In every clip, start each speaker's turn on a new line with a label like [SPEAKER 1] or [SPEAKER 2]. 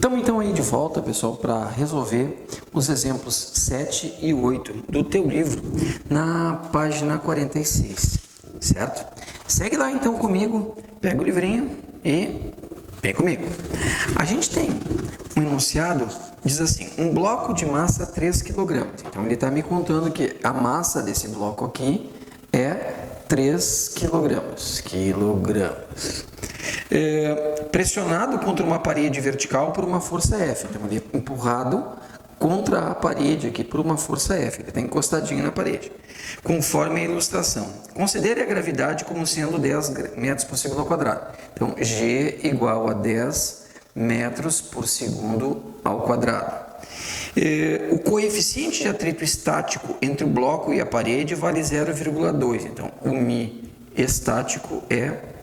[SPEAKER 1] Estamos então aí de volta, pessoal, para resolver os exemplos 7 e 8 do teu livro na página 46, certo? Segue lá então comigo, pega o livrinho e vem comigo. A gente tem um enunciado, diz assim, um bloco de massa 3 kg. Então ele está me contando que a massa desse bloco aqui é 3 kg. Pressionado contra uma parede vertical por uma força F. Então ele é empurrado contra a parede aqui por uma força F. Ele está encostadinho na parede, conforme a ilustração. Considere a gravidade como sendo 10 metros por segundo ao quadrado. Então G igual a 10 metros por segundo ao quadrado. O coeficiente de atrito estático entre o bloco e a parede vale 0,2. Então o μ estático é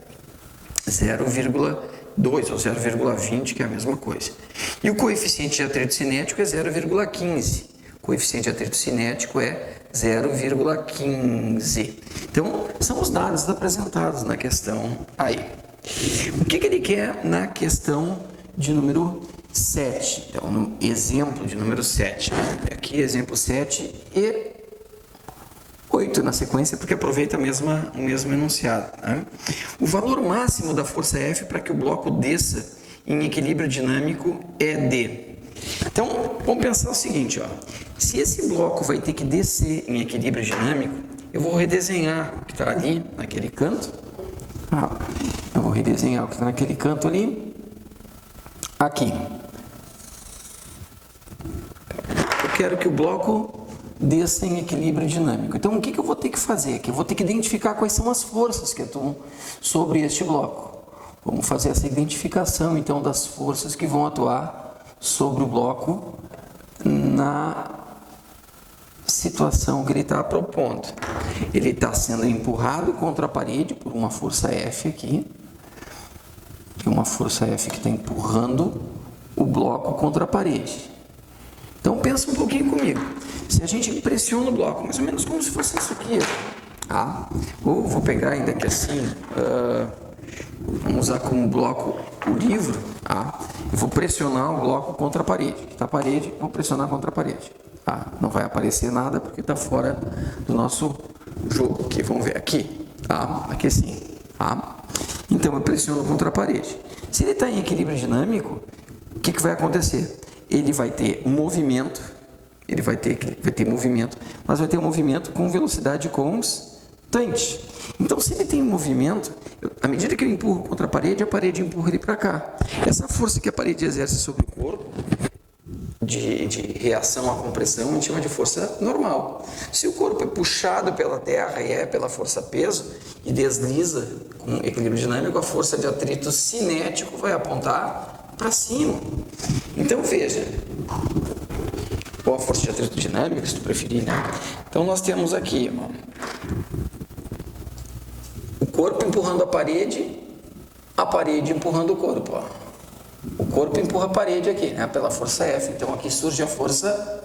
[SPEAKER 1] 0,2 ou 0,20, que é a mesma coisa. E o coeficiente de atrito cinético é 0,15. O coeficiente de atrito cinético é 0,15. Então, são os dados apresentados na questão aí. O que ele quer na questão de número 7? Então, no exemplo de número 7. Aqui, exemplo 7 e 8 na sequência, porque aproveita o mesmo enunciado. Né? O valor máximo da força F para que o bloco desça em equilíbrio dinâmico é D. Então, vamos pensar o seguinte, ó. Se esse bloco vai ter que descer em equilíbrio dinâmico, eu vou redesenhar o que está ali, naquele canto. Eu vou redesenhar o que está naquele canto ali. Aqui. Eu quero que o bloco desça em equilíbrio dinâmico. Então, o que eu vou ter que fazer aqui? Eu vou ter que identificar quais são as forças que atuam sobre este bloco. Vamos fazer essa identificação, então, das forças que vão atuar sobre o bloco na situação que ele está propondo. Ele está sendo empurrado contra a parede por uma força F aqui. Tem uma força F que está empurrando o bloco contra a parede. Então, pensa um pouquinho comigo. Se a gente pressiona o bloco, mais ou menos como se fosse isso aqui, tá? Ou vou pegar ainda aqui assim, vamos usar como bloco o livro, tá? Eu vou pressionar o bloco contra a parede. Aqui está a parede, vou pressionar contra a parede. Tá? Não vai aparecer nada porque está fora do nosso jogo. Aqui, vamos ver aqui, tá? Aqui sim, tá? Então, eu pressiono contra a parede. Se ele está em equilíbrio dinâmico, o que vai acontecer? Ele vai ter movimento, vai ter movimento, mas vai ter um movimento com velocidade constante. Então, se ele tem movimento, à medida que eu empurro contra a parede empurra ele para cá. Essa força que a parede exerce sobre o corpo, de reação à compressão, a gente chama de força normal. Se o corpo é puxado pela terra e é pela força peso e desliza com equilíbrio dinâmico, a força de atrito cinético vai apontar para cima. Então, veja, ou a força de atrito dinâmico, se tu preferir, né? Então, nós temos aqui, ó, o corpo empurrando a parede empurrando o corpo, ó. O corpo empurra a parede aqui, né, pela força F. Então, aqui surge a força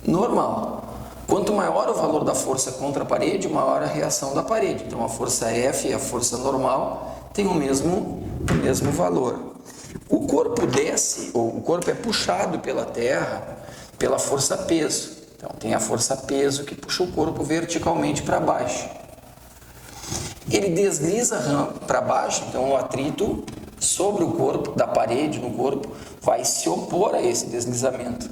[SPEAKER 1] normal. Quanto maior o valor da força contra a parede, maior a reação da parede. Então, a força F e a força normal têm o mesmo valor. O corpo desce, ou o corpo é puxado pela terra pela força peso. Então, tem a força peso que puxa o corpo verticalmente para baixo. Ele desliza para baixo, então o atrito sobre o corpo, da parede no corpo, vai se opor a esse deslizamento.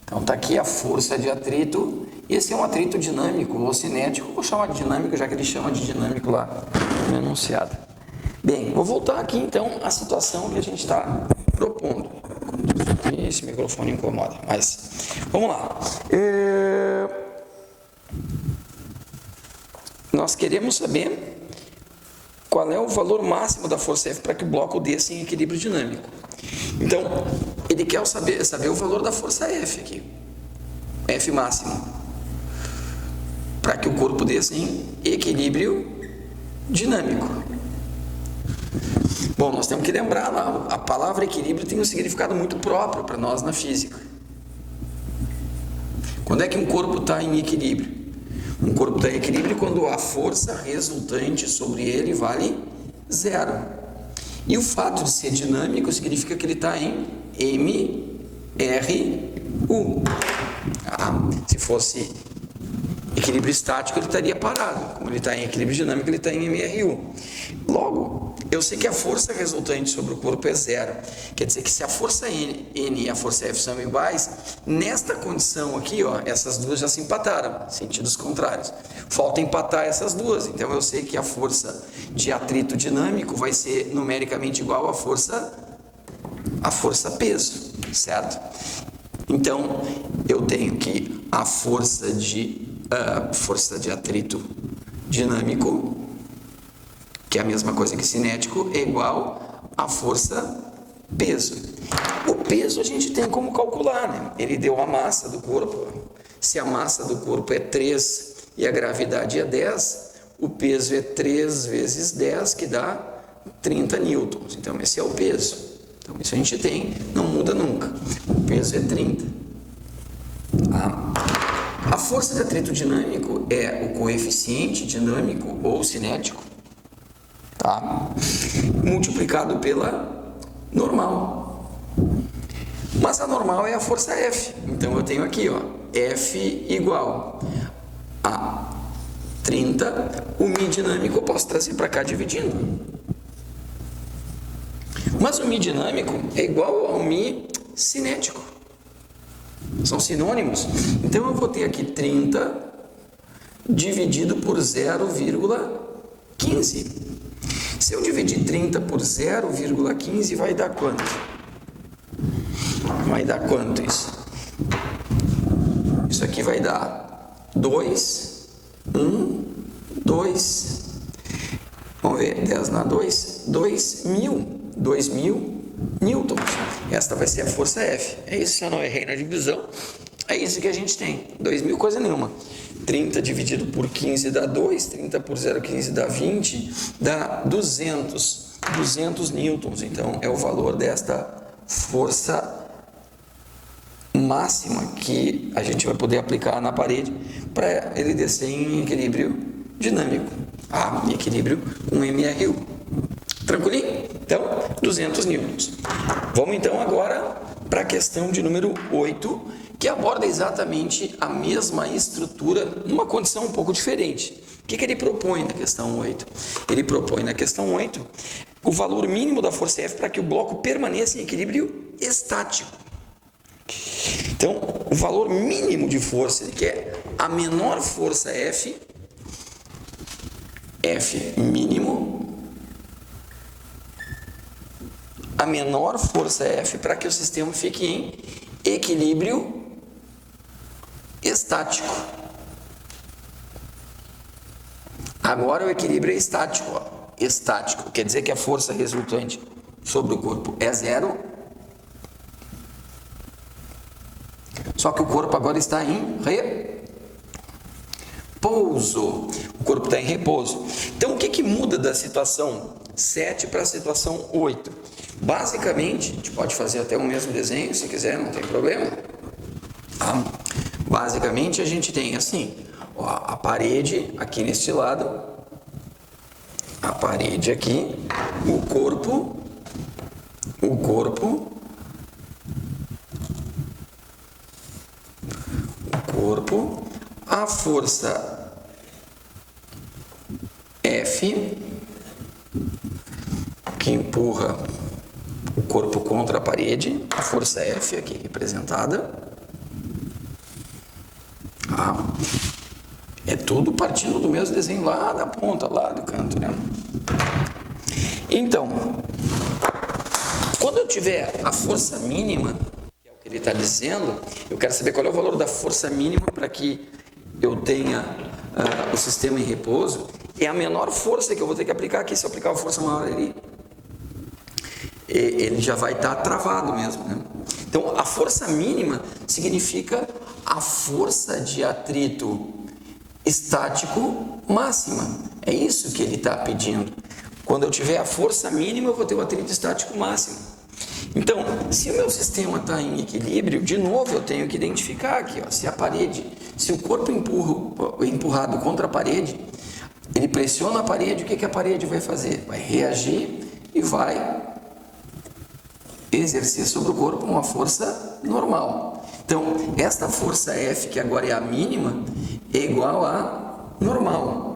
[SPEAKER 1] Então, está aqui a força de atrito. Esse é um atrito dinâmico ou cinético. Vou chamar de dinâmico, já que ele chama de dinâmico lá no enunciado. Bem, vou voltar aqui, então, à situação que a gente está propondo. Esse microfone incomoda, mas vamos lá. Nós queremos saber qual é o valor máximo da força F para que o bloco desça em equilíbrio dinâmico. Então, ele quer saber o valor da força F aqui. F máximo. Para que o corpo desça em equilíbrio dinâmico. Bom, nós temos que lembrar lá, a palavra equilíbrio tem um significado muito próprio para nós na física. Quando é que um corpo está em equilíbrio? Um corpo está em equilíbrio quando a força resultante sobre ele vale 0. E o fato de ser dinâmico significa que ele está em MRU. Se fosse equilíbrio estático, ele estaria parado. Como ele está em equilíbrio dinâmico, ele está em MRU. Logo, eu sei que a força resultante sobre o corpo é zero. Quer dizer que se a força N e a força F são iguais, nesta condição aqui, ó, essas duas já se empataram, sentidos contrários. Falta empatar essas duas. Então eu sei que a força de atrito dinâmico vai ser numericamente igual à força peso, certo? Então eu tenho que a força de atrito dinâmico, que é a mesma coisa que cinético, é igual à força peso. O peso a gente tem como calcular, né? Ele deu a massa do corpo. Se a massa do corpo é 3 e a gravidade é 10, o peso é 3 vezes 10, que dá 30 newtons. Então esse é o peso. Então isso a gente tem, não muda nunca. O peso é 30. A força de atrito dinâmico é o coeficiente dinâmico ou cinético, multiplicado pela normal. Mas a normal é a força F. Então eu tenho aqui, ó, F igual a 30. O μ dinâmico eu posso trazer para cá dividindo. Mas o μ dinâmico é igual ao μ cinético. São sinônimos. Então eu vou ter aqui 30 dividido por 0,15. Se eu dividir 30 por 0,15, vai dar quanto? Vai dar quanto isso? Isso aqui vai dar 2, 1, 2. Vamos ver, 10 na 2, 2.000 newtons. Esta vai ser a força F. É isso, se eu não errei na divisão. É isso que a gente tem. 2.000 coisa nenhuma. 30 dividido por 15 dá 2, 30 por 0,15 dá 20, dá 200 newtons. Então, é o valor desta força máxima que a gente vai poder aplicar na parede para ele descer em equilíbrio dinâmico, em equilíbrio com MRU. Tranquilinho? Então, 200 newtons. Vamos então agora para a questão de número 8, que aborda exatamente a mesma estrutura numa condição um pouco diferente. O que ele propõe na questão 8? Ele propõe na questão 8 o valor mínimo da força F para que o bloco permaneça em equilíbrio estático. Então, o valor mínimo de força, ele quer a menor força F mínimo, a menor força F para que o sistema fique em equilíbrio estático. Agora o equilíbrio é estático. Estático quer dizer que a força resultante sobre o corpo é zero. Só que o corpo agora está em repouso. O corpo está em repouso. Então o que muda da situação 7 para a situação 8? Basicamente, a gente pode fazer até o mesmo desenho se quiser, não tem problema. Basicamente a gente tem assim, ó, a parede aqui neste lado, a parede aqui, o corpo, a força F que empurra o corpo contra a parede, a força F aqui representada. É tudo partindo do mesmo desenho lá da ponta, lá do canto, né? Então, quando eu tiver a força mínima, que é o que ele está dizendo, eu quero saber qual é o valor da força mínima para que eu tenha o sistema em repouso. É a menor força que eu vou ter que aplicar aqui. Se eu aplicar uma força maior, ele já vai estar travado mesmo, né? Então, a força mínima significa a força de atrito estático máxima. É isso que ele está pedindo. Quando eu tiver a força mínima, eu vou ter o atrito estático máximo. Então, se o meu sistema está em equilíbrio, de novo eu tenho que identificar aqui, ó, se o corpo empurrado contra a parede, ele pressiona a parede, o que a parede vai fazer? Vai reagir e vai exercer sobre o corpo uma força normal. Então, esta força F, que agora é a mínima, é igual a normal.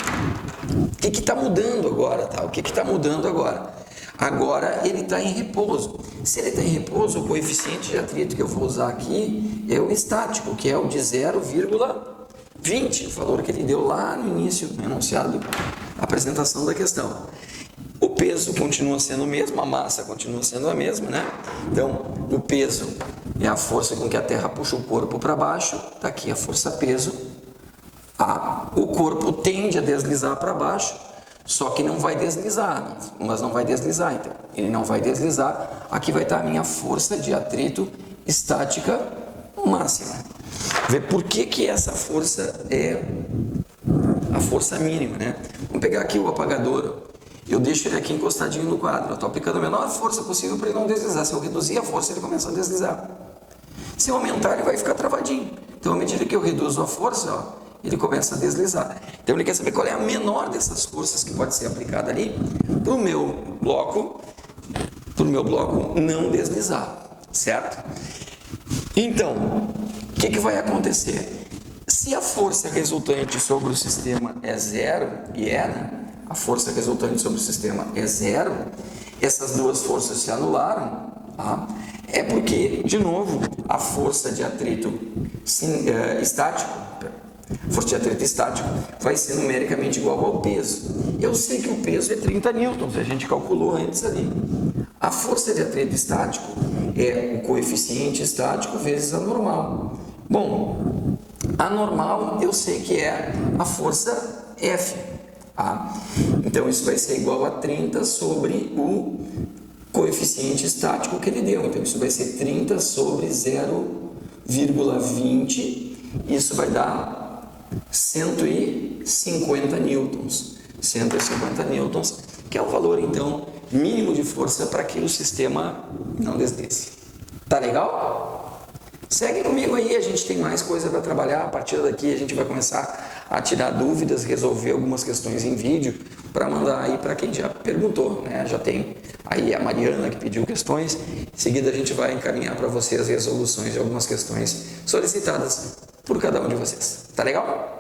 [SPEAKER 1] O que está mudando agora? Tá? O que está mudando agora? Agora ele está em repouso. Se ele está em repouso, o coeficiente de atrito que eu vou usar aqui é o estático, que é o de 0,20, o valor que ele deu lá no início, no enunciado, apresentação da questão. O peso continua sendo o mesmo, a massa continua sendo a mesma, né? Então, o peso é a força com que a Terra puxa o corpo para baixo, está aqui a força peso. O corpo tende a deslizar para baixo, só que não vai deslizar, mas não vai deslizar, então. Ele não vai deslizar, aqui vai estar a minha força de atrito estática máxima. Vê por que essa força é a força mínima, né? Vamos pegar aqui o apagador. Eu deixo ele aqui encostadinho no quadro. Eu estou aplicando a menor força possível para ele não deslizar. Se eu reduzir a força, ele começa a deslizar. Se eu aumentar, ele vai ficar travadinho. Então, à medida que eu reduzo a força, ó, ele começa a deslizar. Então, ele quer saber qual é a menor dessas forças que pode ser aplicada ali para o meu bloco não deslizar, certo? Então, o que vai acontecer? Se a força resultante sobre o sistema é zero, e é, né? A força resultante sobre o sistema é zero, essas duas forças se anularam, tá? É porque, de novo, a força de atrito estático vai ser numericamente igual ao peso. Eu sei que o peso é 30 newtons, a gente calculou antes ali. A força de atrito estático é o coeficiente estático vezes a normal. Bom, a normal eu sei que é a força F. Então, isso vai ser igual a 30 sobre o coeficiente estático que ele deu. Então, isso vai ser 30 sobre 0,20. Isso vai dar 150 newtons. 150 newtons, que é o valor, então, mínimo de força para que o sistema não deslize. Tá legal? Segue comigo aí, a gente tem mais coisa para trabalhar. A partir daqui a gente vai começar a tirar dúvidas, resolver algumas questões em vídeo para mandar aí para quem já perguntou, né? Já tem aí a Mariana que pediu questões. Em seguida a gente vai encaminhar para vocês as resoluções de algumas questões solicitadas por cada um de vocês. Tá legal?